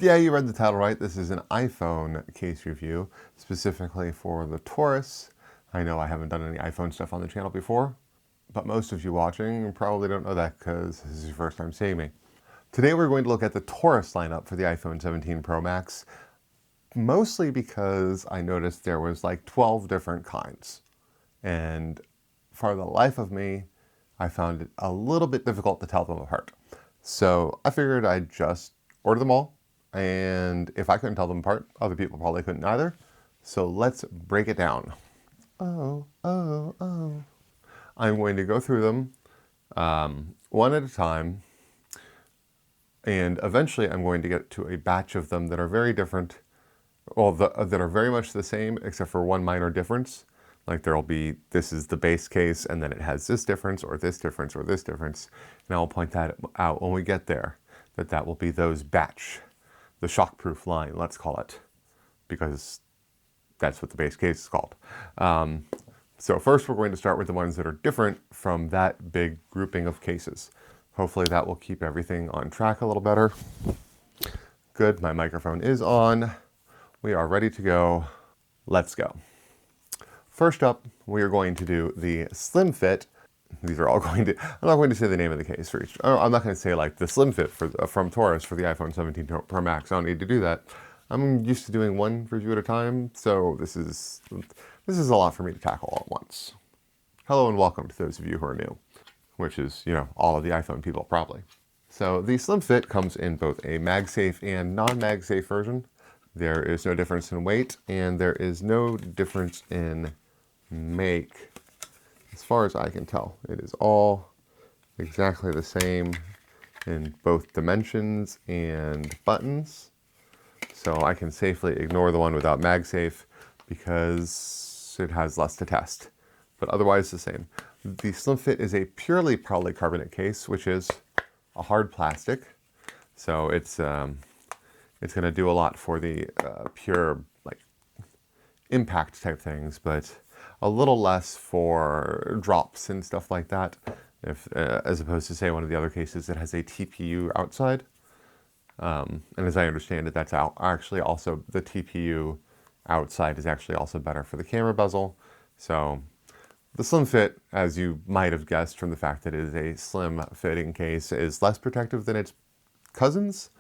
Yeah, you read the title right. This is an iPhone case review, specifically for the Torras. I know I haven't done any iPhone stuff on the channel before, but most of you watching probably don't know that because this is your first time seeing me. Today we're going to look at the Torras lineup for the iPhone 17 Pro Max, mostly because I noticed there was like 12 different kinds. And for the life of me, I found it a little bit difficult to tell them apart. So I figured I'd just order them all. And if I couldn't tell them apart, other people probably couldn't either. So let's break it down. Oh. I'm going to go through them one at a time. And eventually I'm going to get to a batch of them that are very different. Well, that are very much the same, except for one minor difference. Like there'll be, this is the base case, and then it has this difference, or this difference, or this difference. And I'll point that out when we get there, that will be those batch, the shockproof line, let's call it, because that's what the base case is called. So first we're going to start with the ones that are different from that big grouping of cases. Hopefully that will keep everything on track a little better. Good, my microphone is on. We are ready to go. Let's go. First up, we are going to do the Slimfit. These are all going to, I'm not going to say the name of the case for each. I'm not going to say like the Slimfit from Torras for the iPhone 17 Pro Max. I don't need to do that. I'm used to doing one review at a time, so this is a lot for me to tackle all at once. Hello and welcome to those of you who are new, which is, you know, all of the iPhone people probably. So the Slimfit comes in both a MagSafe and non-MagSafe version. There is no difference in weight, and there is no difference in make. As far as I can tell, it is all exactly the same in both dimensions and buttons. So I can safely ignore the one without MagSafe because it has less to test, but otherwise the same. The Slimfit is a purely polycarbonate case, which is a hard plastic. So it's going to do a lot for the pure like impact type things, but a little less for drops and stuff like that. If as opposed to say one of the other cases that has a TPU outside. And as I understand it, that's actually also the TPU outside is actually also better for the camera bezel. So the Slimfit, as you might have guessed from the fact that it is a slim fitting case, is less protective than its cousins,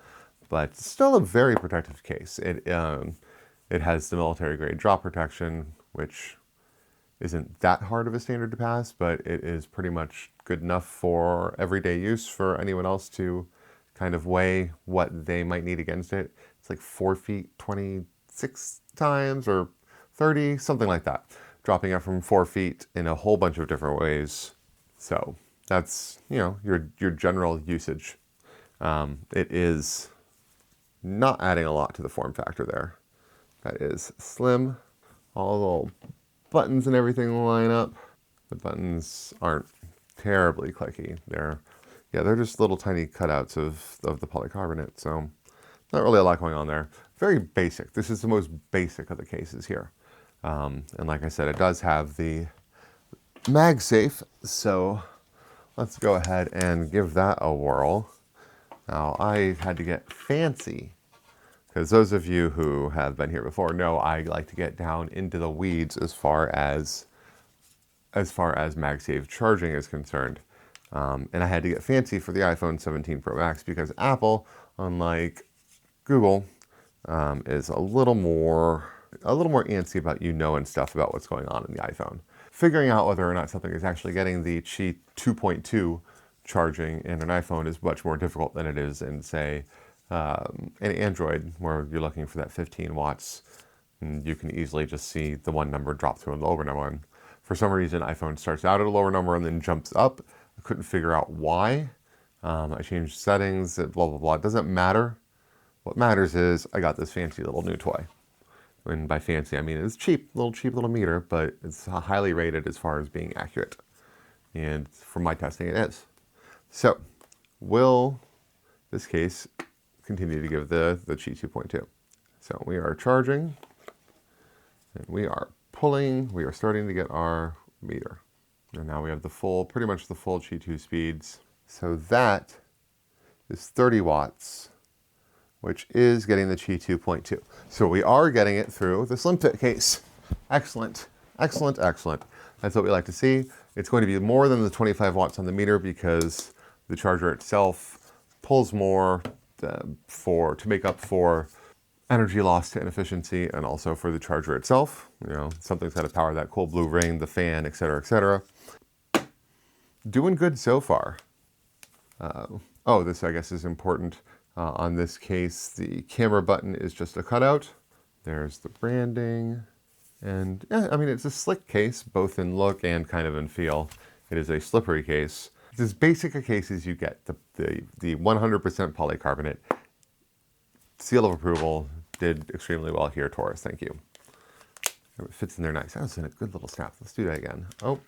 but still a very protective case. It has the military grade drop protection, which isn't that hard of a standard to pass, but it is pretty much good enough for everyday use for anyone else to kind of weigh what they might need against it. It's like 4 feet 26 times or 30, something like that. Dropping out from 4 feet in a whole bunch of different ways. So that's, you know, your general usage. It is not adding a lot to the form factor there. That is slim. All the little buttons and everything line up. The buttons aren't terribly clicky. They're just little tiny cutouts of the polycarbonate, so not really a lot going on there. Very basic. This is the most basic of the cases here. And like I said, it does have the MagSafe, so let's go ahead and give that a whirl. Now, I had to get fancy, because those of you who have been here before know I like to get down into the weeds as far as MagSafe charging is concerned. And I had to get fancy for the iPhone 17 Pro Max because Apple, unlike Google, is a little more antsy about you knowing stuff about what's going on in the iPhone. Figuring out whether or not something is actually getting the Qi 2.2 charging in an iPhone is much more difficult than it is in, say, an Android, where you're looking for that 15 watts. And you can easily just see the one number drop to a lower number. And for some reason, iPhone starts out at a lower number and then jumps up. I couldn't figure out why. I changed settings, blah, blah, blah. It doesn't matter. What matters is I got this fancy little new toy. And by fancy, I mean it's cheap little meter, but it's highly rated as far as being accurate. And from my testing, it is. So, will this case continue to give the Qi 2.2? So we are charging, and we are pulling. We are starting to get our meter. And now we have pretty much the full Qi 2 speeds. So that is 30 watts which is getting the Qi 2.2. So we are getting it through the Slimfit case. Excellent, excellent, excellent. That's what we like to see. It's going to be more than the 25 watts on the meter because the charger itself pulls more to make up for energy loss to inefficiency, and also for the charger itself. You know, something's got to power that cool blue ring, the fan, etc., etc. Doing good so far. Oh, this I guess is important. On this case, the camera button is just a cutout. There's the branding. And yeah, I mean, it's a slick case, both in look and kind of in feel. It is a slippery case. It's as basic a case as you get. The 100% polycarbonate. Seal of approval. Did extremely well here, Torras. Thank you. It fits in there nice. That was in a good little snap. Let's do that again. Oh.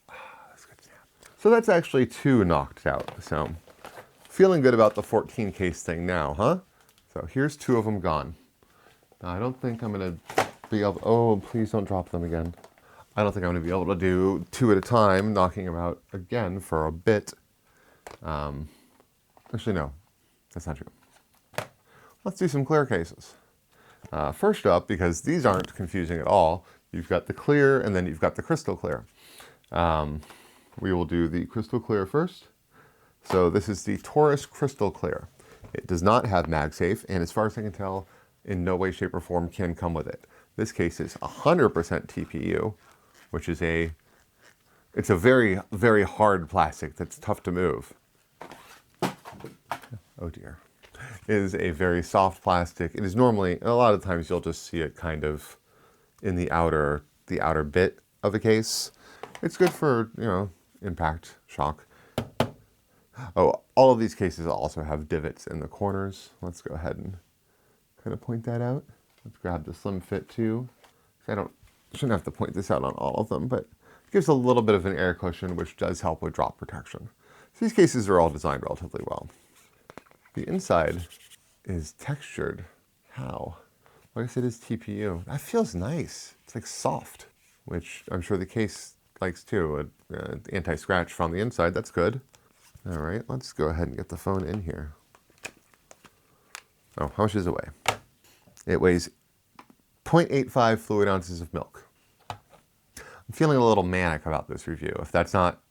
That's a good snap. So that's actually 2 knocked out. So feeling good about the 14 case thing now, huh? So here's 2 of them gone. Now, I don't think I'm going to be able... Oh, please don't drop them again. I don't think I'm going to be able to do 2 at a time, knocking them out again for a bit. Actually, no. That's not true. Let's do some clear cases. First up, because these aren't confusing at all, you've got the clear and then you've got the crystal clear. We will do the crystal clear first. So this is the Torras Crystal Clear. It does not have MagSafe, and as far as I can tell, in no way, shape, or form can come with it. This case is 100% TPU, which is it's a very, very hard plastic that's tough to move. Oh dear. It is a very soft plastic. It is normally, a lot of times you'll just see it kind of in the outer bit of a case. It's good for, you know, impact, shock. Oh, all of these cases also have divots in the corners. Let's go ahead and kind of point that out. Let's grab the Slimfit too. Shouldn't have to point this out on all of them, but it gives a little bit of an air cushion, which does help with drop protection. So these cases are all designed relatively well. The inside is textured. How? Well, I guess it is TPU. That feels nice. It's like soft, which I'm sure the case likes too. Anti-scratch from the inside, that's good. All right, let's go ahead and get the phone in here. Oh, how much does it weigh? It weighs 0.85 fluid ounces of milk. I'm feeling a little manic about this review, if that's not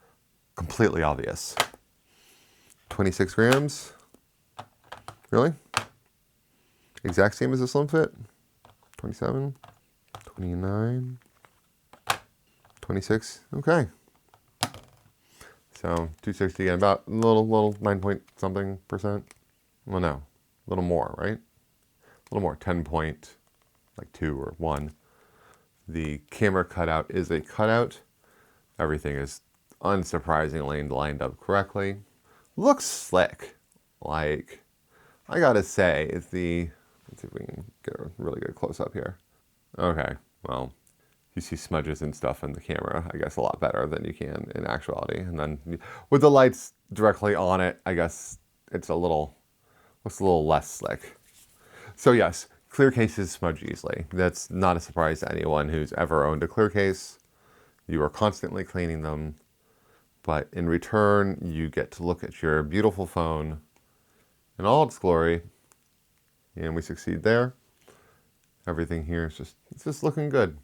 completely obvious. 26 grams. Really? Exact same as a Slimfit? 27, 29, 26, okay. So 260 again, about a little 9 point something percent. Well, no, a little more, right? A little more, 10.2 or 1. The camera cutout is a cutout. Everything is unsurprisingly lined up correctly. Looks slick. Like, I gotta say, let's see if we can get a really good close up here. Okay, well, you see smudges and stuff in the camera, I guess, a lot better than you can in actuality. And then with the lights directly on it, I guess looks a little less slick. So yes, clear cases smudge easily. That's not a surprise to anyone who's ever owned a clear case. You are constantly cleaning them, but in return, you get to look at your beautiful phone in all its glory, and we succeed there. Everything here is just looking good.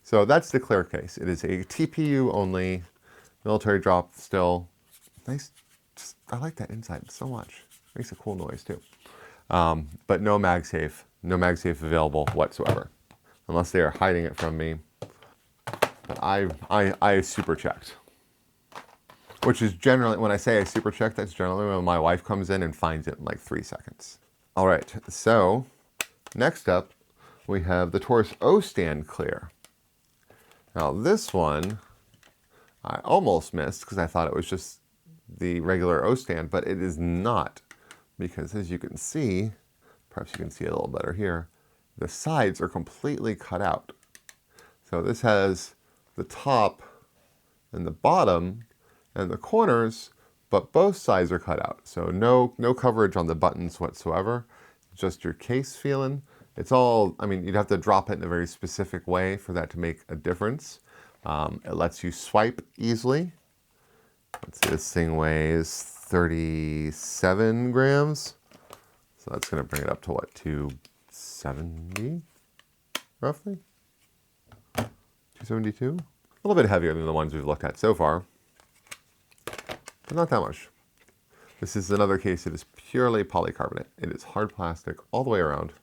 So that's the clear case. It is a TPU only, military drop still. Nice, I like that inside so much. Makes a cool noise too. But no MagSafe available whatsoever, unless they are hiding it from me. But I super checked. Which is generally, when I say I super check, that's generally when my wife comes in and finds it in like 3 seconds. All right, so next up, we have the Torras Ostand Clear. Now this one, I almost missed because I thought it was just the regular Ostand, but it is not. Because as you can see, perhaps you can see it a little better here, the sides are completely cut out. So this has the top and the bottom and the corners, but both sides are cut out. So no coverage on the buttons whatsoever, just your case feeling. It's all, I mean, you'd have to drop it in a very specific way for that to make a difference. It lets you swipe easily. Let's see, this thing weighs 37 grams. So that's going to bring it up to what, 270 roughly? 272? A little bit heavier than the ones we've looked at so far, but not that much. This is another case that is purely polycarbonate. It is hard plastic all the way around.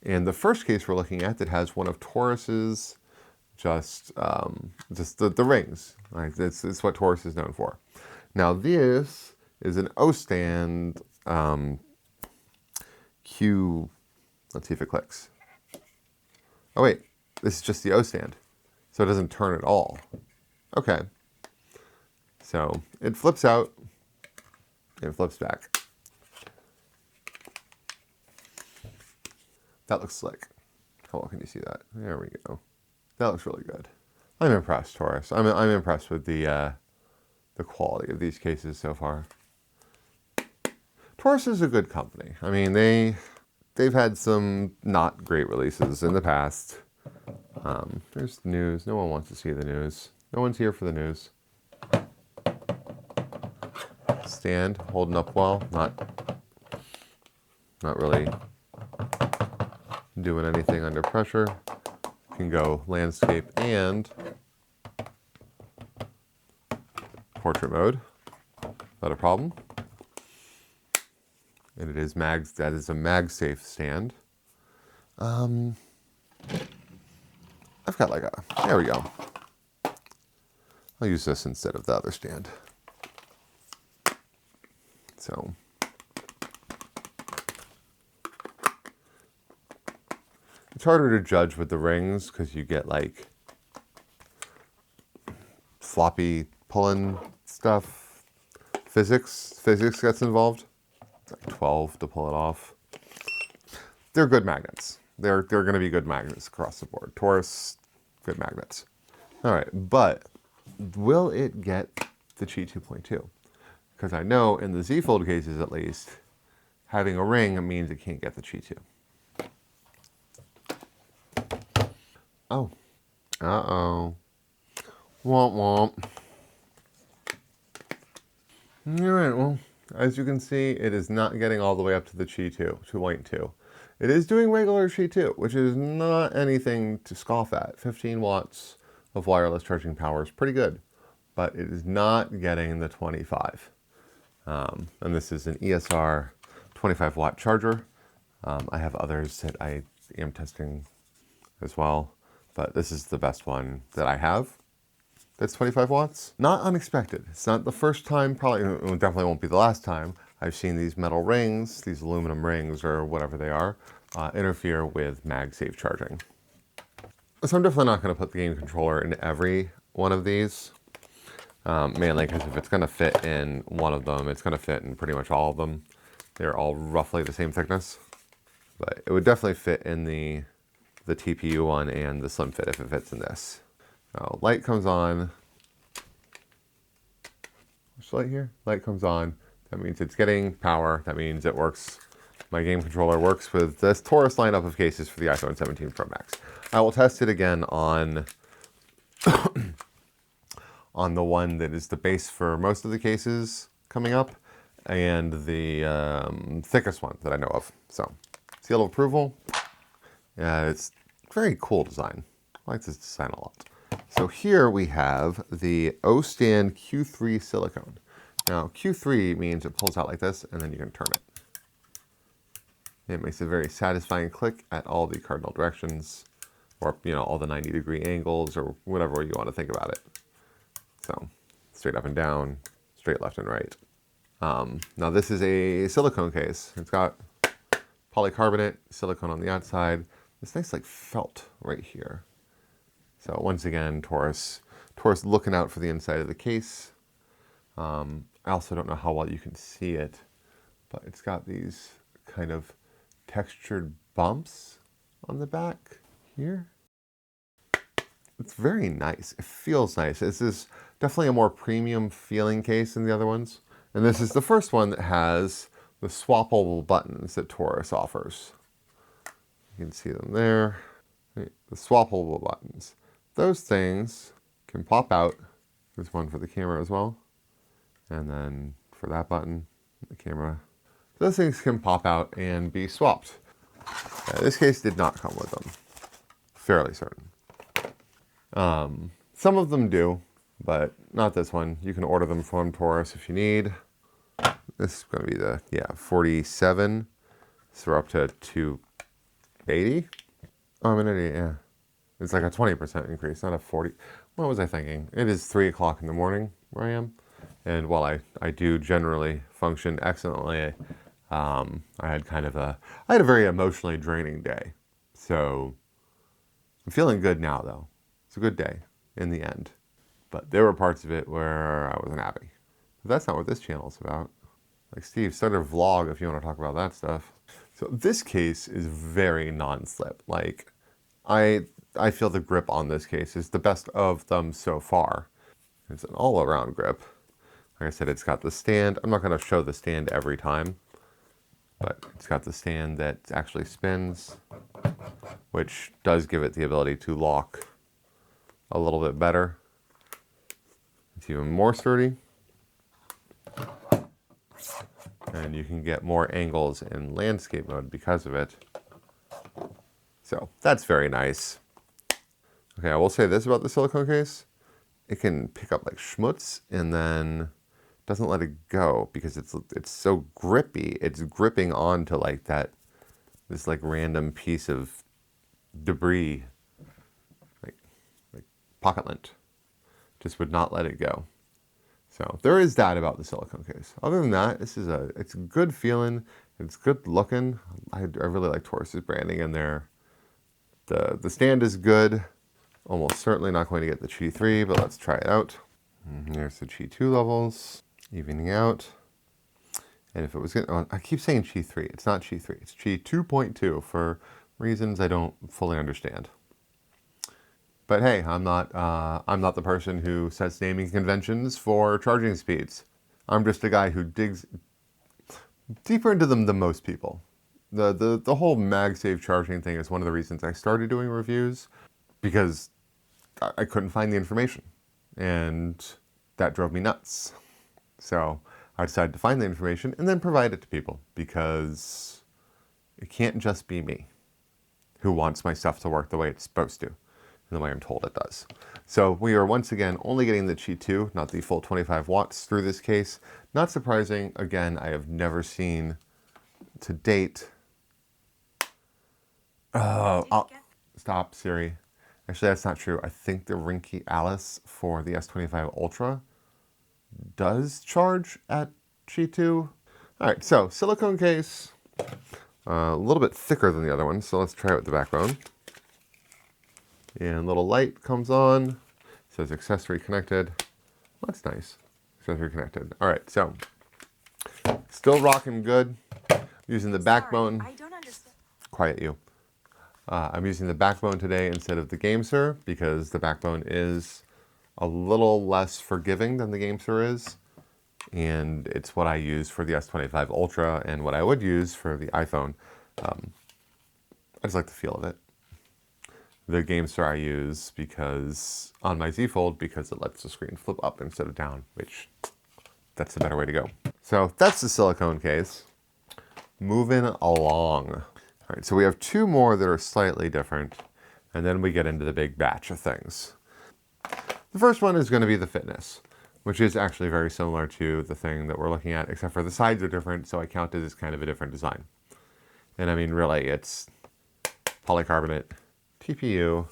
And the first case we're looking at that has one of Torras's just the rings. Right? It's what Torras is known for. Now this is an Ostand Q. Let's see if it clicks. Oh wait, this is just the Ostand, so it doesn't turn at all. Okay. So it flips out, and flips back. That looks slick. How well can you see that? There we go. That looks really good. I'm impressed, Torras. I'm impressed with the quality of these cases so far. Torras is a good company. I mean, they've had some not great releases in the past. There's the news. No one wants to see the news. No one's here for the news. Stand holding up well. Not really doing anything under pressure. Can go landscape and portrait mode. Not a problem. And it is that is a MagSafe stand. I've got like there we go. I'll use this instead of the other stand. So it's harder to judge with the rings because you get like floppy pulling stuff. Physics gets involved. It's like 12 to pull it off. They're good magnets. They're going to be good magnets across the board. Torras, good magnets. All right, but will it get the Qi 2.2? Because I know in the Z Fold cases at least, having a ring means it can't get the Qi 2. Oh. Uh-oh. Womp womp. All right, well, as you can see, it is not getting all the way up to the Qi 2.2. It is doing regular Qi 2, which is not anything to scoff at. 15 watts of wireless charging power is pretty good, but it is not getting the 25. And this is an ESR 25 watt charger. I have others that I am testing as well, but this is the best one that I have. That's 25 watts. Not unexpected. It's not the first time, probably it definitely won't be the last time I've seen these metal rings, these aluminum rings or whatever they are, interfere with MagSafe charging. So I'm definitely not going to put the game controller in every one of these, mainly because if it's going to fit in one of them, it's going to fit in pretty much all of them. They're all roughly the same thickness, but it would definitely fit in the TPU one and the Slimfit if it fits in this. Now, light comes on. Which light here? Light comes on. That means it's getting power. That means it works. My game controller works with this Torras lineup of cases for the iPhone 17 Pro Max. I will test it again on on the one that is the base for most of the cases coming up, and the thickest one that I know of. So, seal of approval. It's very cool design. I like this design a lot. So here we have the Ostand Q3 Silicone. Now Q3 means it pulls out like this and then you can turn it. It makes a very satisfying click at all the cardinal directions, or all the 90-degree angles or whatever way you want to think about it. So straight up and down, straight left and right. Now this is a silicone case. It's got polycarbonate, silicone on the outside. This nice like felt right here. So once again, Torras looking out for the inside of the case. I also don't know how well you can see it, but it's got these kind of textured bumps on the back here. It's very nice. It feels nice. This is definitely a more premium feeling case than the other ones. And this is the first one that has the swappable buttons that Torras offers. You can see them there. The swappable buttons. Those things can pop out. There's one for the camera as well. And then for that button, the camera those things can pop out and be swapped. This case did not come with them, fairly certain. Some of them do, but not this one. You can order them from Torras if you need. This is going to be the, 47. So we're up to 280. Oh, I'm an idiot, yeah. It's like a 20% increase, not a 40. What was I thinking? It is 3 o'clock in the morning where I am. And while I do generally function excellently, I had a very emotionally draining day. So I'm feeling good now, though. It's a good day in the end. But there were parts of it where I wasn't happy. But that's not what this channel's about. Like, Steve, start a vlog if you want to talk about that stuff. So this case is very non-slip. Like, I feel the grip on this case is the best of them so far. It's an all-around grip. Like I said, it's got the stand. I'm not going to show the stand every time, but it's got the stand that actually spins, which does give it the ability to lock a little bit better. It's even more sturdy. And you can get more angles in landscape mode because of it. So that's very nice. Okay, I will say this about the silicone case. It can pick up like schmutz and then doesn't let it go because it's so grippy. It's gripping onto like this like random piece of debris, like pocket lint. Just would not let it go. So there is that about the silicone case. Other than that, it's good feeling. It's good looking. I really like Torras' branding in there. The stand is good. Almost certainly not going to get the Qi 3, but let's try it out. And here's the Qi 2 levels, evening out. And if it was going I keep saying Qi 3. It's not Qi 3. It's Qi 2.2 for reasons I don't fully understand. But hey, I'm not the person who sets naming conventions for charging speeds. I'm just a guy who digs deeper into them than most people. The whole MagSafe charging thing is one of the reasons I started doing reviews, because I couldn't find the information, and that drove me nuts. So I decided to find the information and then provide it to people, because it can't just be me who wants my stuff to work the way it's supposed to, and the way I'm told it does. So we are once again only getting the Qi 2, not the full 25 watts through this case. Not surprising. Again, I have never seen to date. Stop, Siri. Actually, that's not true. I think the Rinky Alice for the S25 Ultra does charge at Qi 2. All right, so silicone case, a little bit thicker than the other one. So let's try it with the backbone. And little light comes on. It says accessory connected. That's nice. Accessory connected. All right, so still rocking good. Using the backbone. I don't understand. Quiet you. I'm using the backbone today instead of the GameSir because the backbone is a little less forgiving than the GameSir is. And it's what I use for the S25 Ultra and what I would use for the iPhone. I just like the feel of it. The GameSir I use because on my Z Fold because it lets the screen flip up instead of down, which that's the better way to go. So that's the silicone case. Moving along. All right, so we have two more that are slightly different, and then we get into the big batch of things. The first one is going to be the Fitness, which is actually very similar to the thing that we're looking at, except for the sides are different, so I count it as kind of a different design. And I mean, really, it's polycarbonate, TPU,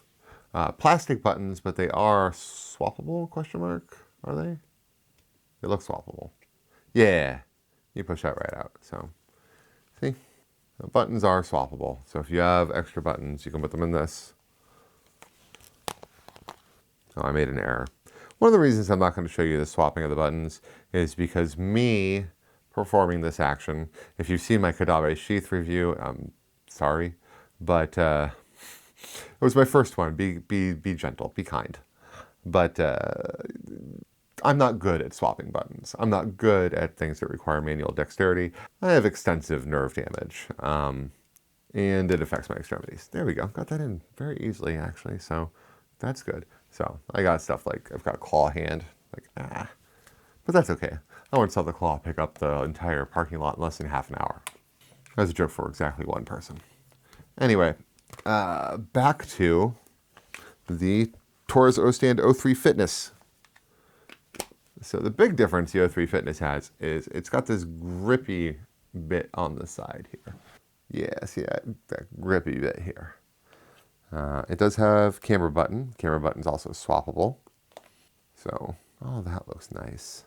plastic buttons, but they are swappable, question mark, are they? They look swappable. Yeah, you push that right out, so see? The buttons are swappable, so if you have extra buttons, you can put them in this. Oh, I made an error. One of the reasons I'm not going to show you the swapping of the buttons is because me performing this action, if you've seen my Kadabe Sheath review, I'm sorry, but it was my first one. Be gentle, be kind. But I'm not good at swapping buttons. I'm not good at things that require manual dexterity. I have extensive nerve damage, and it affects my extremities. There we go. Got that in very easily, actually, so that's good. So I got stuff like, I've got claw hand, but that's okay. I once saw the claw pick up the entire parking lot in less than half an hour. That was a joke for exactly one person. Anyway, back to the Torras Ostand O3 Fitness. So the big difference the O3 Fitness has is it's got this grippy bit on the side here. Yeah, see that grippy bit here. It does have camera button. Camera button's also swappable. So, oh, that looks nice.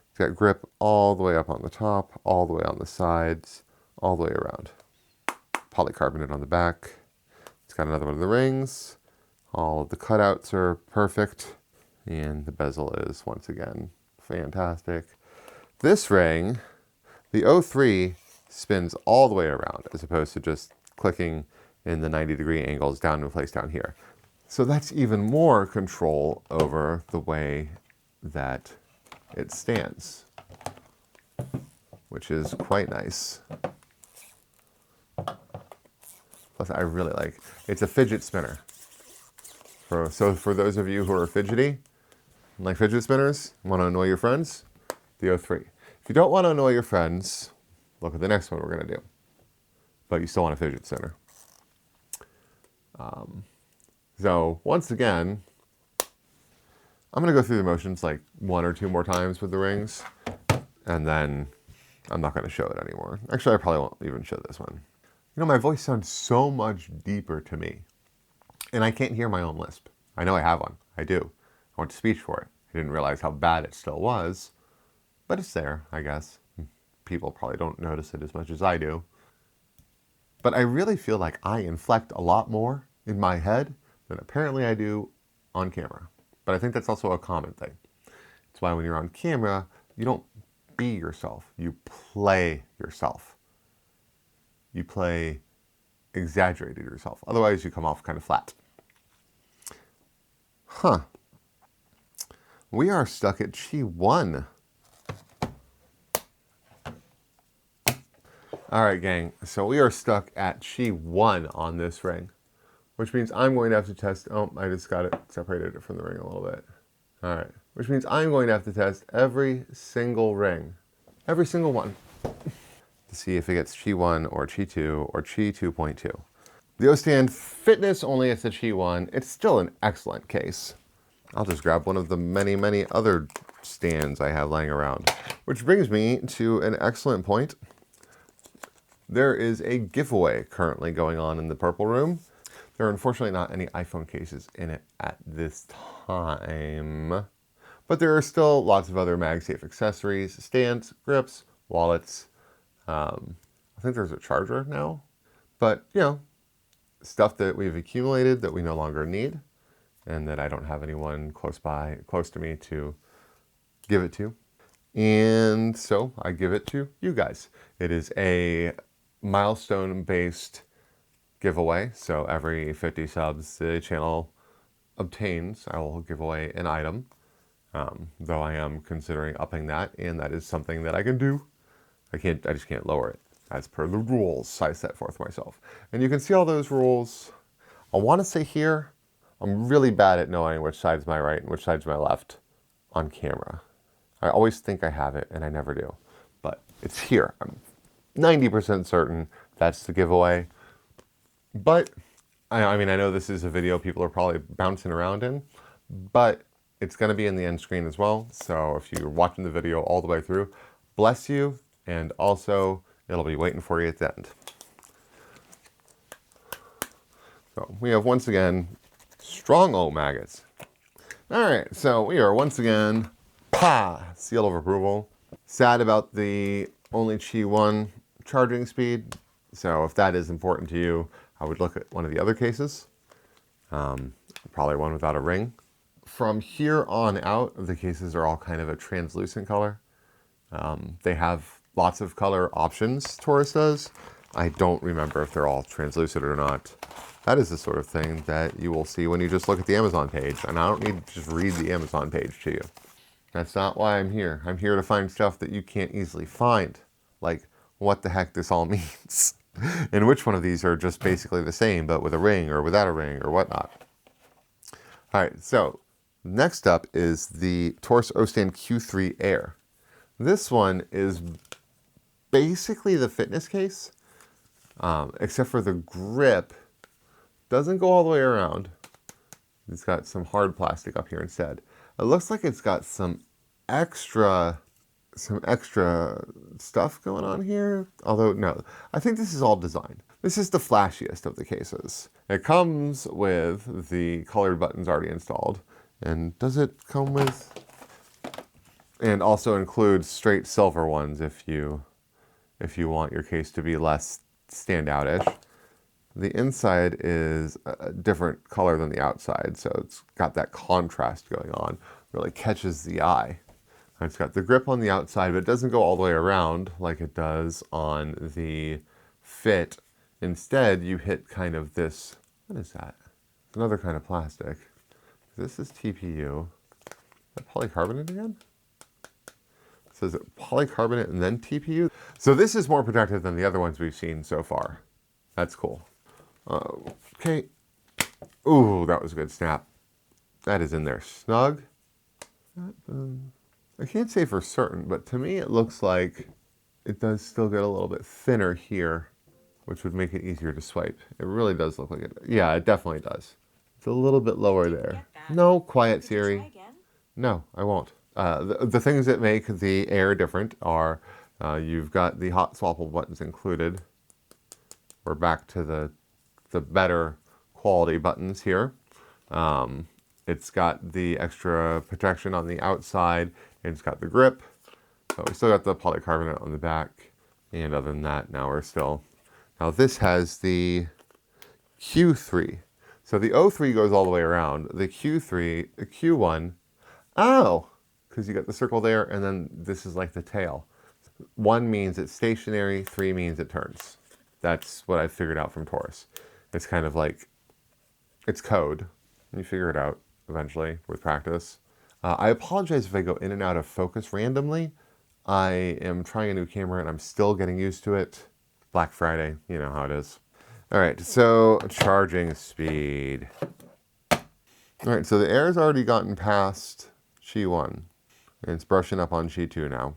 It's got grip all the way up on the top, all the way on the sides, all the way around. Polycarbonate on the back. It's got another one of the rings. All of the cutouts are perfect. And the bezel is, once again, fantastic. This ring, the O3, spins all the way around as opposed to just clicking in the 90-degree angles down in place down here. So that's even more control over the way that it stands, which is quite nice. Plus, I really like, it's a fidget spinner. So for those of you who are fidgety, like fidget spinners, want to annoy your friends, the O3. If you don't want to annoy your friends, look at the next one we're going to do. But you still want a fidget spinner. So once again, I'm going to go through the motions like 1 or 2 more times with the rings, and then I'm not going to show it anymore. Actually, I probably won't even show this one. You know, my voice sounds so much deeper to me, and I can't hear my own lisp. I know I have one. I do. I went to speech for it. I didn't realize how bad it still was, but it's there, I guess. People probably don't notice it as much as I do. But I really feel like I inflect a lot more in my head than apparently I do on camera. But I think that's also a common thing. It's why when you're on camera, you don't be yourself. You play yourself. You play exaggerated yourself. Otherwise, you come off kind of flat. Huh. We are stuck at Qi1. All right, gang. So we are stuck at Qi1 on this ring, which means I'm going to have to test. Oh, I just got it separated from the ring a little bit. All right. Which means I'm going to have to test every single ring, every single one, to see if it gets Qi1 or Qi2 or Qi 2.2. The Ostand Fitness only gets the Qi1. It's still an excellent case. I'll just grab one of the many, many other stands I have laying around, which brings me to an excellent point. There is a giveaway currently going on in the purple room. There are unfortunately not any iPhone cases in it at this time, but there are still lots of other MagSafe accessories, stands, grips, wallets. I think there's a charger now, but you know, stuff that we've accumulated that we no longer need and that I don't have anyone close to me to give it to. And so I give it to you guys. It is a milestone-based giveaway. So every 50 subs the channel obtains, I will give away an item. Though I am considering upping that, and that is something that I can do. I just can't lower it as per the rules I set forth myself. And you can see all those rules. I want to say here, I'm really bad at knowing which side's my right and which side's my left on camera. I always think I have it, and I never do. But it's here. I'm 90% certain that's the giveaway. But, I mean, I know this is a video people are probably bouncing around in, but it's going to be in the end screen as well. So if you're watching the video all the way through, bless you, and also it'll be waiting for you at the end. So we have, once again, strong old maggots. All right, so we are once again, seal of approval. Sad about the only Qi1 charging speed. So if that is important to you, I would look at one of the other cases. Probably one without a ring. From here on out, the cases are all kind of a translucent color. They have lots of color options, Torras does. I don't remember if they're all translucent or not. That is the sort of thing that you will see when you just look at the Amazon page. And I don't need to just read the Amazon page to you. That's not why I'm here. I'm here to find stuff that you can't easily find. Like what the heck this all means. And which one of these are just basically the same, but with a ring or without a ring or whatnot. All right, so next up is the Torras Ostand Q3 Air. This one is basically the fitness case, except for the grip doesn't go all the way around. It's got some hard plastic up here instead. It looks like it's got some extra stuff going on here. Although, no, I think this is all design. This is the flashiest of the cases. It comes with the colored buttons already installed. And does it come with... And also includes straight silver ones if you want your case to be less standout-ish. The inside is a different color than the outside, so it's got that contrast going on. Really catches the eye. It's got the grip on the outside, but it doesn't go all the way around like it does on the Fit. Instead, you hit kind of this, what is that? It's another kind of plastic. This is TPU. Is that polycarbonate again? It says it polycarbonate and then TPU. So this is more protective than the other ones we've seen so far. That's cool. Okay. Ooh, that was a good snap. That is in there snug. I can't say for certain, but to me it looks like it does still get a little bit thinner here, which would make it easier to swipe. It really does look like it. Yeah, it definitely does. It's a little bit lower there. No, quiet Siri. No, I won't. The things that make the Air different are you've got the hot swappable buttons included. We're back to the better quality buttons here. It's got the extra protection on the outside, and it's got the grip. But we still got the polycarbonate on the back. And other than that, now this has the Q3. So the O3 goes all the way around. The Q3, the Q1, because you got the circle there, and then this is like the tail. 1 means it's stationary, 3 means it turns. That's what I figured out from Torras. It's kind of like, it's code. You figure it out eventually with practice. I apologize if I go in and out of focus randomly. I am trying a new camera and I'm still getting used to it. Black Friday, you know how it is. All right, so charging speed. All right, so the Air's already gotten past Qi1. And it's brushing up on Qi2 now.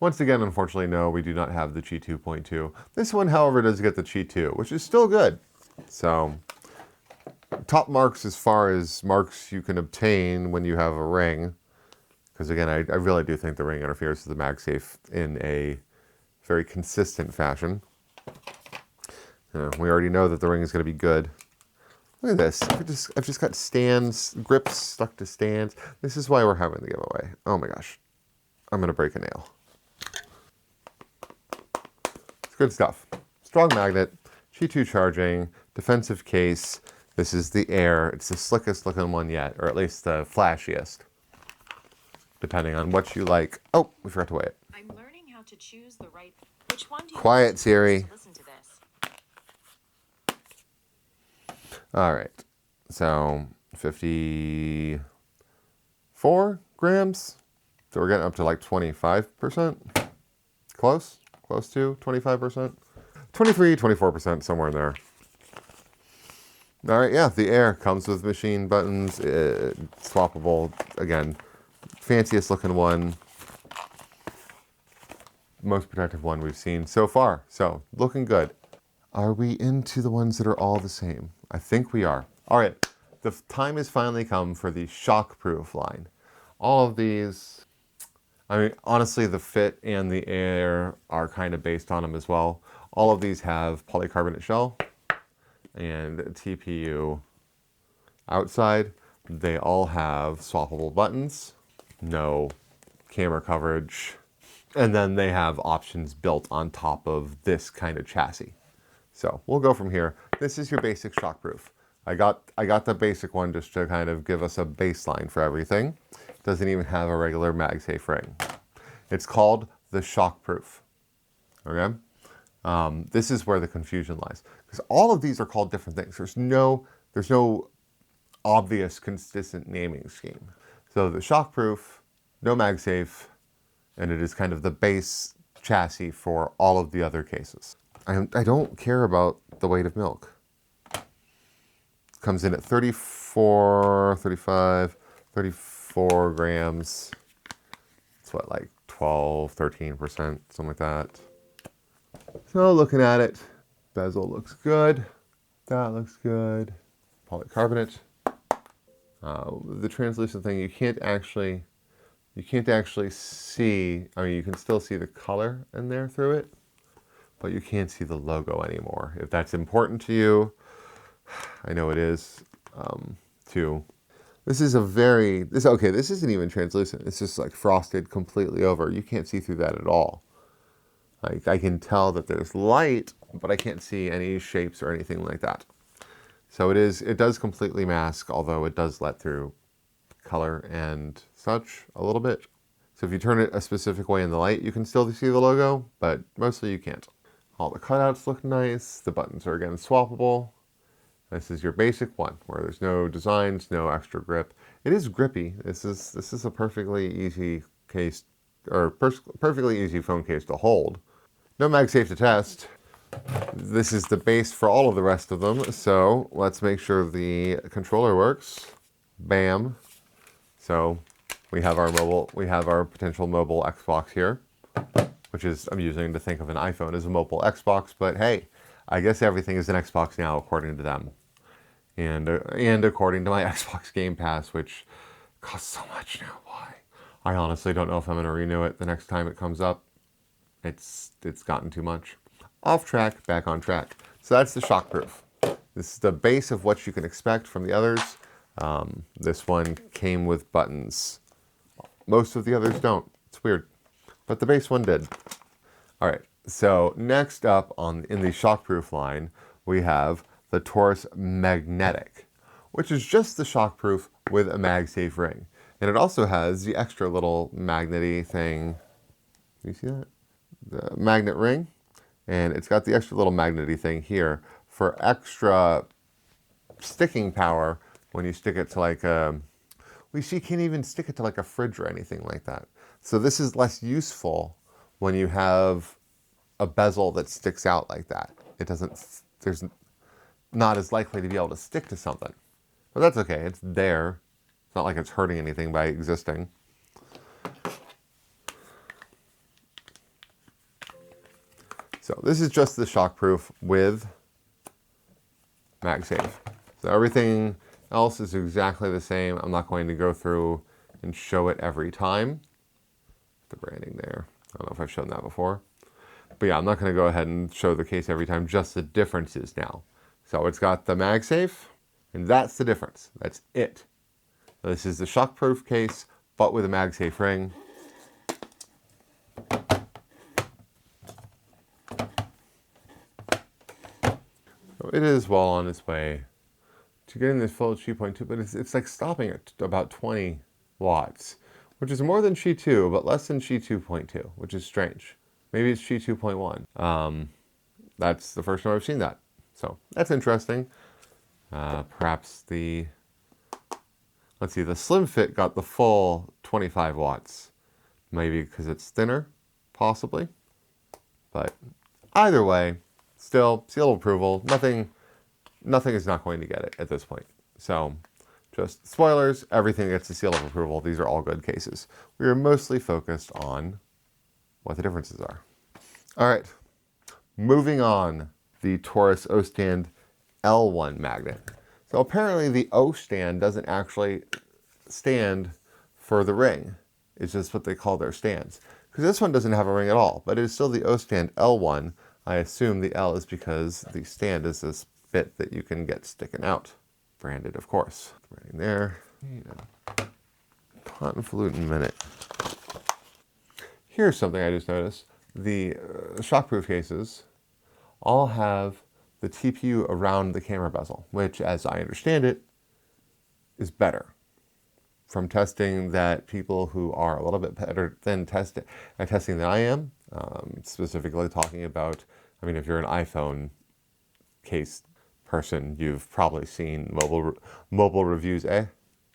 Once again, unfortunately, no, we do not have the Qi 2.2. This one, however, does get the Qi 2, which is still good. So, top marks as far as marks you can obtain when you have a ring. Because again, I really do think the ring interferes with the MagSafe in a very consistent fashion. We already know that the ring is going to be good. Look at this. I've just got stands, grips stuck to stands. This is why we're having the giveaway. Oh my gosh. I'm going to break a nail. It's good stuff. Strong magnet, Qi 2 charging, defensive case. This is the Air. It's the slickest looking one yet, or at least the flashiest, depending on what you like. Oh, we forgot to weigh it. I'm learning how to choose the right. Which one do you Quiet, Siri. listen to this? All right. So 54 grams. So we're getting up to like 25%. Close to 25%. 23, 24%, somewhere in there. All right, yeah, the Air comes with machine buttons, swappable, again, fanciest looking one, most protective one we've seen so far. So, looking good. Are we into the ones that are all the same? I think we are. All right, the time has finally come for the Shockproof line. All of these, I mean, honestly, the Fit and the Air are kind of based on them as well. All of these have polycarbonate shell and TPU outside. They all have swappable buttons, no camera coverage, and then they have options built on top of this kind of chassis. So we'll go from here. This is your basic Shockproof. I got the basic one just to kind of give us a baseline for everything. Doesn't even have a regular MagSafe ring. It's called the Shockproof. Okay? This is where the confusion lies, because all of these are called different things. There's no obvious consistent naming scheme. So the Shockproof, no MagSafe, and it is kind of the base chassis for all of the other cases. I don't care about the weight of milk. It comes in at 34 grams. It's what, like 12, 13%, something like that. So looking at it, bezel looks good. That looks good. Polycarbonate. The translucent thing, you can't actually see. I mean, you can still see the color in there through it, but you can't see the logo anymore. If that's important to you, I know it is too. This is okay, this isn't even translucent. It's just like frosted completely over. You can't see through that at all. Like, I can tell that there's light, but I can't see any shapes or anything like that. So it does completely mask, although it does let through color and such a little bit. So if you turn it a specific way in the light, you can still see the logo, but mostly you can't. All the cutouts look nice. The buttons are again swappable. This is your basic one, where there's no designs, no extra grip. It is grippy. This is a perfectly easy case, or perfectly easy phone case to hold. No MagSafe to test. This is the base for all of the rest of them, so let's make sure the controller works. Bam. So we have our potential mobile Xbox here, which is amusing to think of an iPhone as a mobile Xbox, but hey, I guess everything is an Xbox now according to them. And according to my Xbox Game Pass, which costs so much now. Why? I honestly don't know if I'm going to renew it the next time it comes up. It's gotten too much. Off track, back on track. So that's the Shockproof. This is the base of what you can expect from the others. This one came with buttons. Most of the others don't. It's weird. But the base one did. All right, so next up in the Shockproof line, we have the Torras Magnetic, which is just the Shockproof with a MagSafe ring. And it also has the extra little magnety thing. Do you see that? The magnet ring. And it's got the extra little magnety thing here for extra sticking power when you stick it to like a, well, you can't even stick it to like a fridge or anything like that. So this is less useful when you have a bezel that sticks out like that. There's not as likely to be able to stick to something. But that's okay, it's there. It's not like it's hurting anything by existing. So this is just the Shockproof with MagSafe. So everything else is exactly the same. I'm not going to go through and show it every time. The branding there. I don't know if I've shown that before. But yeah, I'm not going to go ahead and show the case every time, just the differences now. So it's got the MagSafe, and that's the difference. That's it. So this is the Shockproof case, but with a MagSafe ring. So it is well on its way to getting this full Qi.2, but it's like stopping at about 20 watts, which is more than Qi 2, but less than Qi 2.2, which is strange. Maybe it's Qi 2.1. That's the first time I've seen that. So that's interesting. Perhaps let's see, the Slimfit got the full 25 watts. Maybe because it's thinner, possibly. But either way, still, seal of approval. Nothing is not going to get it at this point. So just spoilers, everything gets the seal of approval. These are all good cases. We are mostly focused on what the differences are. All right, moving on, the Torras Ostand L1 magnet. So apparently the O stand doesn't actually stand for the ring. It's just what they call their stands. Because this one doesn't have a ring at all, but it is still the Ostand L1. I assume the L is because the stand is this bit that you can get sticking out. Branded, of course. Branding there. Convoluting minute. Here's something I just noticed. The Shockproof cases all have the TPU around the camera bezel, which, as I understand it, is better. From testing that people who are a little bit better than testing than I am, specifically talking about, I mean, if you're an iPhone case person, you've probably seen mobile reviews,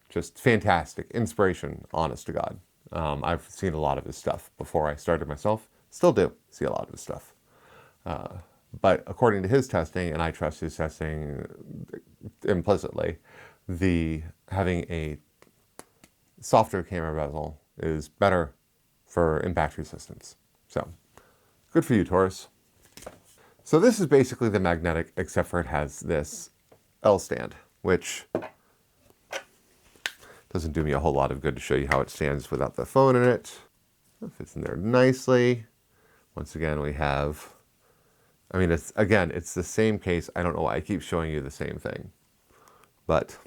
just fantastic, inspiration, honest to God. I've seen a lot of his stuff before I started myself, still do see a lot of his stuff. But according to his testing, and I trust his testing implicitly, having a softer camera bezel is better for impact resistance. So good for you, Torras. So this is basically the magnetic, except for it has this L stand, which doesn't do me a whole lot of good to show you how it stands without the phone in it. It fits in there nicely. Once again, we have, I mean, it's the same case. I don't know why I keep showing you the same thing, but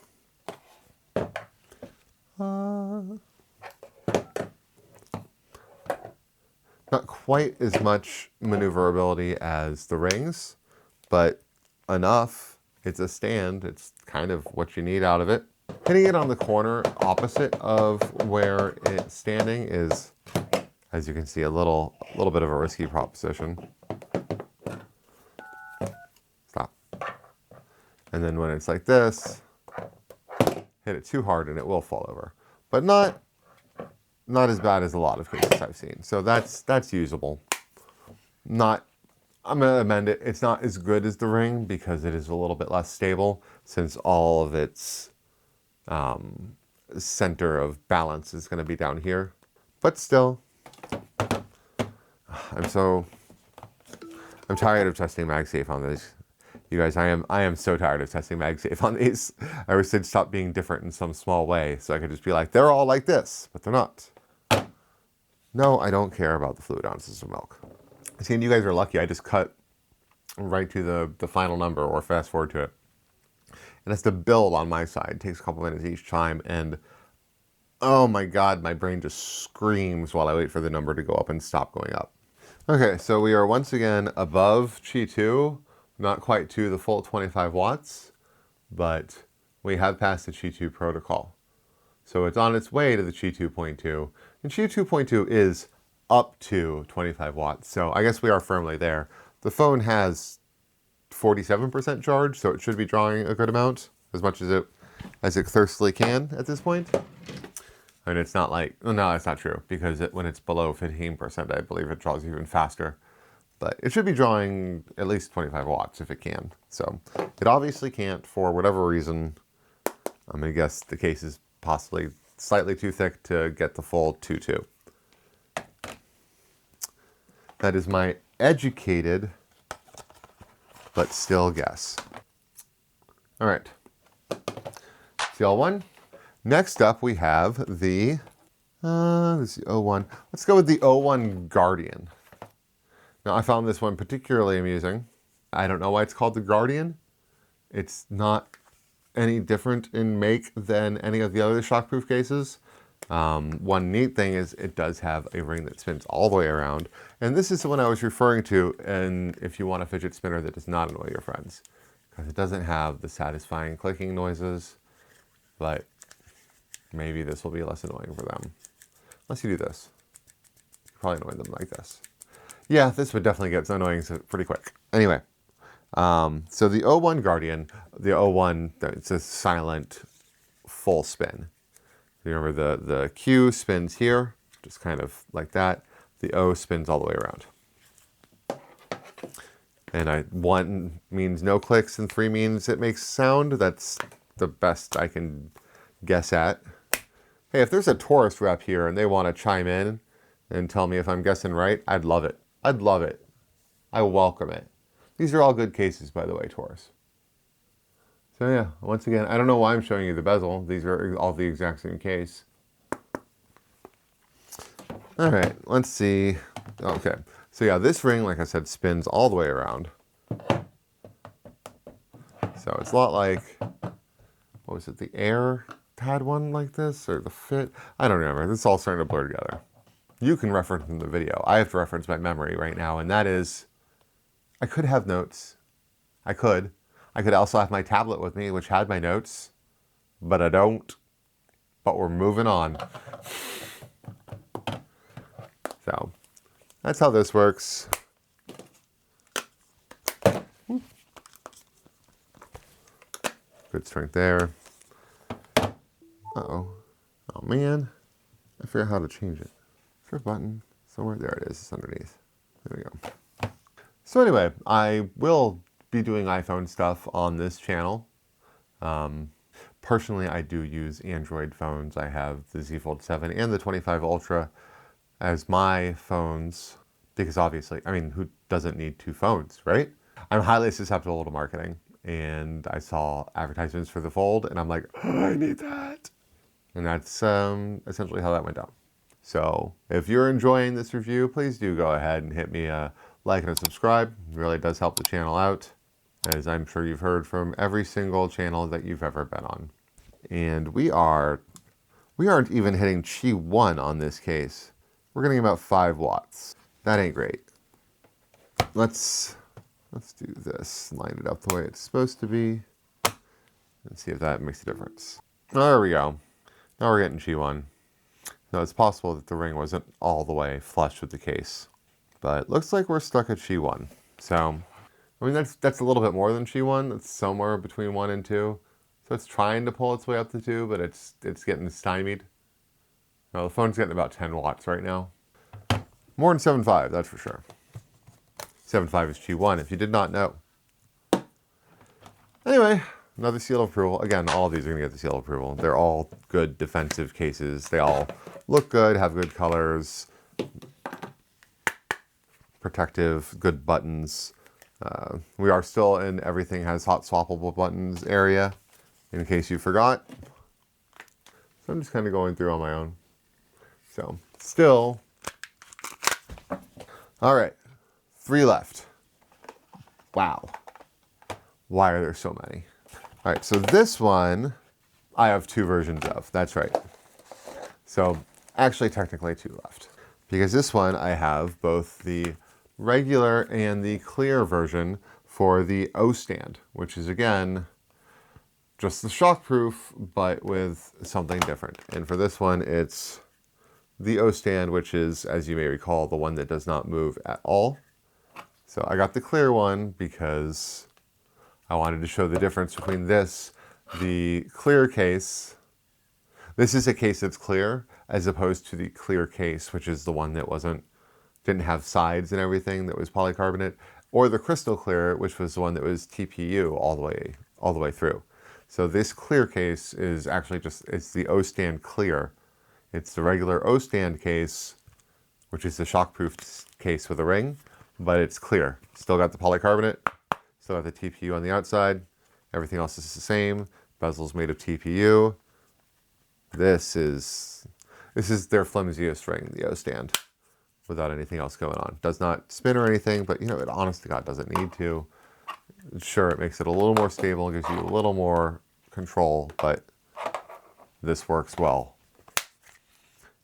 not quite as much maneuverability as the rings, but enough. It's a stand. It's kind of what you need out of it. Hitting it on the corner opposite of where it's standing is, as you can see, a little bit of a risky proposition. Stop. And then when it's like this, hit it too hard and it will fall over. But not as bad as a lot of cases I've seen. So that's usable. I'm going to amend it. It's not as good as the ring because it is a little bit less stable since all of its center of balance is going to be down here. But still, I'm tired of testing MagSafe on these. You guys, I am so tired of testing MagSafe on these. I wish they'd stop being different in some small way so I could just be like, they're all like this, but they're not. No, I don't care about the fluid ounces of milk. See, and you guys are lucky. I just cut right to the final number or fast forward to it. And it's the build on my side. It takes a couple minutes each time. And oh my God, my brain just screams while I wait for the number to go up and stop going up. Okay, so we are once again above Qi 2, not quite to the full 25 watts, but we have passed the Qi 2 protocol. So it's on its way to the Qi 2.2. And Qi 2.2 is up to 25 watts. So I guess we are firmly there. The phone has 47% charge, so it should be drawing a good amount, as much as it thirstily can at this point. And it's not like, well, no, that's not true, because when it's below 15%, I believe it draws even faster. But it should be drawing at least 25 watts if it can. So it obviously can't for whatever reason. I'm going to guess the case is possibly slightly too thick to get the full 2.2. That is my educated, but still guess. All right. It's the L1. Next up, we have this is the O1. Let's go with the O1 Guardian. Now, I found this one particularly amusing. I don't know why it's called the Guardian. It's not any different in make than any of the other Shockproof cases. One neat thing is it does have a ring that spins all the way around. And this is the one I was referring to, and if you want a fidget spinner that does not annoy your friends. Because it doesn't have the satisfying clicking noises, but maybe this will be less annoying for them. Unless you do this. You probably annoy them like this. Yeah, this would definitely get annoying pretty quick. Anyway, so the O1 Guardian, the O1, it's a silent full spin. Remember the Q spins here, just kind of like that. The O spins all the way around. And 1 means no clicks and 3 means it makes sound. That's the best I can guess at. Hey, if there's a Torras rep here and they want to chime in and tell me if I'm guessing right, I'd love it. I'd love it. I welcome it. These are all good cases, by the way, Torras. So yeah, once again, I don't know why I'm showing you the bezel. These are all the exact same case. All right, let's see. Okay, so yeah, this ring, like I said, spins all the way around. So it's a lot like, what was it, the Air had one like this, or the Fit? I don't remember. This is all starting to blur together. You can reference in the video. I have to reference my memory right now, and that is, I could have notes. I could. I could also have my tablet with me, which had my notes, but I don't. But we're moving on. So that's how this works. Good strength there. Uh-oh. Oh, man. I forgot how to change it. Is there a button somewhere? There it is. It's underneath. There we go. So anyway, I will be doing iPhone stuff on this channel. Personally, I do use Android phones. I have the Z Fold 7 and the 25 Ultra. as my phones, because obviously, I mean, who doesn't need two phones, right? I'm highly susceptible to marketing, and I saw advertisements for the Fold, and I'm like, oh, I need that. And that's essentially how that went down. So if you're enjoying this review, please do go ahead and hit me a like and a subscribe. It really does help the channel out, as I'm sure you've heard from every single channel that you've ever been on. And we aren't even hitting Qi 1 on this case. We're getting about 5 watts. That ain't great. Let's do this. Line it up the way it's supposed to be. And see if that makes a difference. There we go. Now we're getting Qi 1. Now it's possible that the ring wasn't all the way flush with the case. But it looks like we're stuck at Qi 1. So, I mean, that's a little bit more than Qi 1. It's somewhere between 1 and 2. So it's trying to pull its way up to 2, but it's getting stymied. Now the phone's getting about 10 watts right now. More than 7.5, that's for sure. 7.5 is Qi 1, if you did not know. Anyway, another seal of approval. Again, all of these are going to get the seal of approval. They're all good defensive cases. They all look good, have good colors, protective, good buttons. We are still in everything has hot swappable buttons area, in case you forgot. So I'm just kind of going through on my own. So, still. All right, 3 left. Wow. Why are there so many? All right, so this one, I have 2 versions of. That's right. So, actually, technically 2 left. Because this one, I have both the regular and the clear version for the Ostand, which is, again, just the Shockproof, but with something different. And for this one, it's the Ostand, which is, as you may recall, the one that does not move at all. So I got the clear one because I wanted to show the difference between this, the clear case. This is a case that's clear, as opposed to the clear case, which is the one that didn't have sides and everything, that was polycarbonate, or the crystal clear, which was the one that was TPU all the way through. So this clear case is actually it's the Ostand Clear. It's the regular Ostand case, which is the shockproof case with a ring, but it's clear. Still got the polycarbonate, still got the TPU on the outside. Everything else is the same. Bezel's made of TPU. This is their flimsiest ring, the Ostand, without anything else going on. Does not spin or anything, but you know, it honest to God doesn't need to. Sure, it makes it a little more stable, gives you a little more control, but this works well.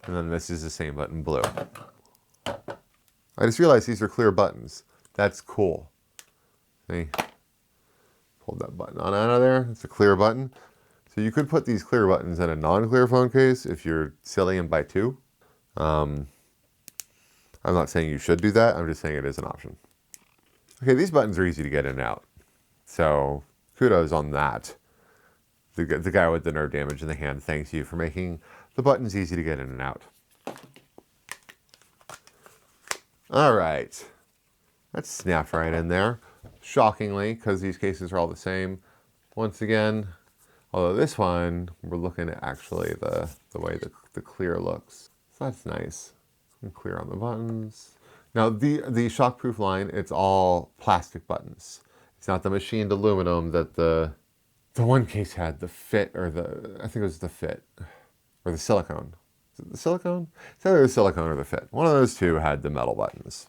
And then this is the same, but in blue. I just realized these are clear buttons. That's cool. See? Pulled that button on out of there. It's a clear button. So you could put these clear buttons in a non-clear phone case if you're silly and buy 2. I'm not saying you should do that. I'm just saying it is an option. Okay, these buttons are easy to get in and out. So kudos on that. The guy with the nerve damage in the hand thanks you for making the buttons easy to get in and out. All right. That snapped right in there. Shockingly, because these cases are all the same. Once again, although this one, we're looking at actually the way the clear looks. So that's nice. And clear on the buttons. Now the Shockproof line, it's all plastic buttons. It's not the machined aluminum that the one case had, the Fit, or I think it was the Fit, or the Silicone. Is it the Silicone? It's either the Silicone or the Fit. One of those two had the metal buttons.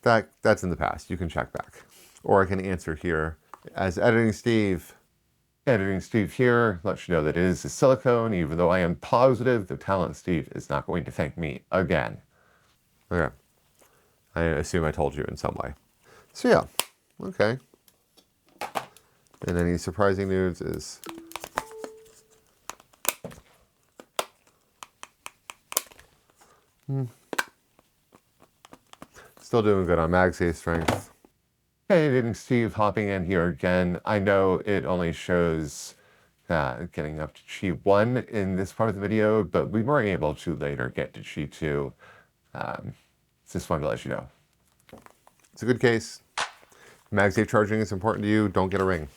That's in the past. You can check back. Or I can answer here as Editing Steve. Editing Steve here lets you know that it is the Silicone, even though I am positive the Talent Steve is not going to thank me again. Okay. I assume I told you in some way. So yeah, okay. And any surprising news is still doing good on MagSafe strength. Hey, Editing Steve hopping in here again. I know it only shows getting up to Qi 1 in this part of the video, but we were able to later get to Qi 2. Just wanted to let you know. It's a good case. MagSafe charging is important to you. Don't get a ring,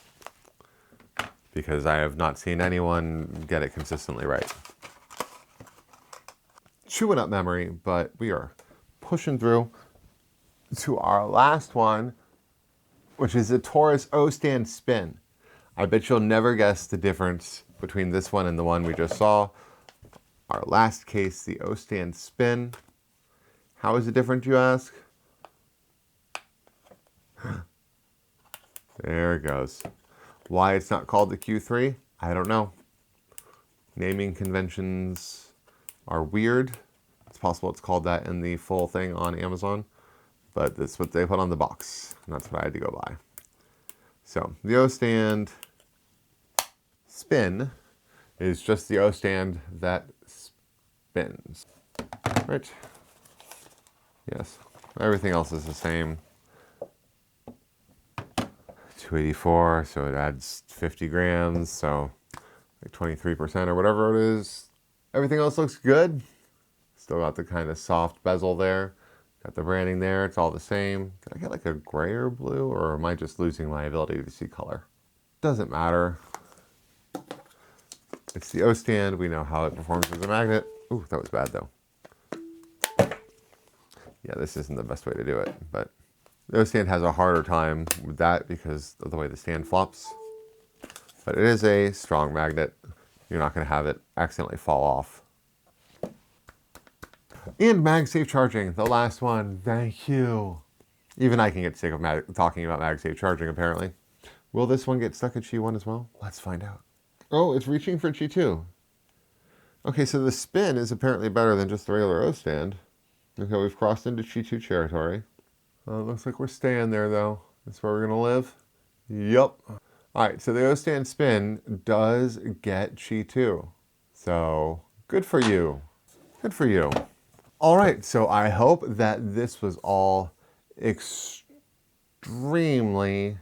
because I have not seen anyone get it consistently right. chewing up memory, but we are pushing through to our last one, which is the Torras Ostand Spin. I bet you'll never guess the difference between this one and the one we just saw. Our last case, the Ostand Spin. How is it different, you ask? There it goes. Why it's not called the Q3? I don't know. Naming conventions are weird. It's possible it's called that in the full thing on Amazon, but that's what they put on the box, and that's what I had to go by. So the Ostand Spin is just the Ostand that spins. Right? Yes. Everything else is the same. 284, so it adds 50 grams, so like 23% or whatever it is. Everything else looks good. Still got the kind of soft bezel there. Got the branding there, it's all the same. Did I get like a gray or blue, or am I just losing my ability to see color? Doesn't matter. It's the Ostand, we know how it performs as a magnet. Ooh, that was bad though. Yeah, this isn't the best way to do it, but the Ostand has a harder time with that because of the way the stand flops. But it is a strong magnet. You're not going to have it accidentally fall off. And MagSafe charging, the last one. Thank you. Even I can get sick of talking about MagSafe charging, apparently. Will this one get stuck at Qi1 as well? Let's find out. Oh, it's reaching for Qi2. Okay, so the Spin is apparently better than just the regular Ostand. Okay, we've crossed into Qi2 territory. Looks like we're staying there, though. That's where we're going to live. Yup. All right, so the Ostand Spin does get Qi2. So, good for you. Good for you. All right, so I hope that this was all extremely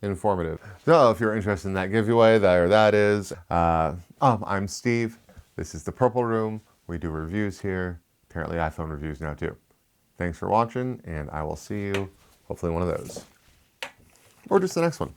informative. So if you're interested in that giveaway, there that is. I'm Steve. This is the Purple Room. We do reviews here. Apparently iPhone reviews now too. Thanks for watching, and I will see you hopefully one of those. Or just the next one.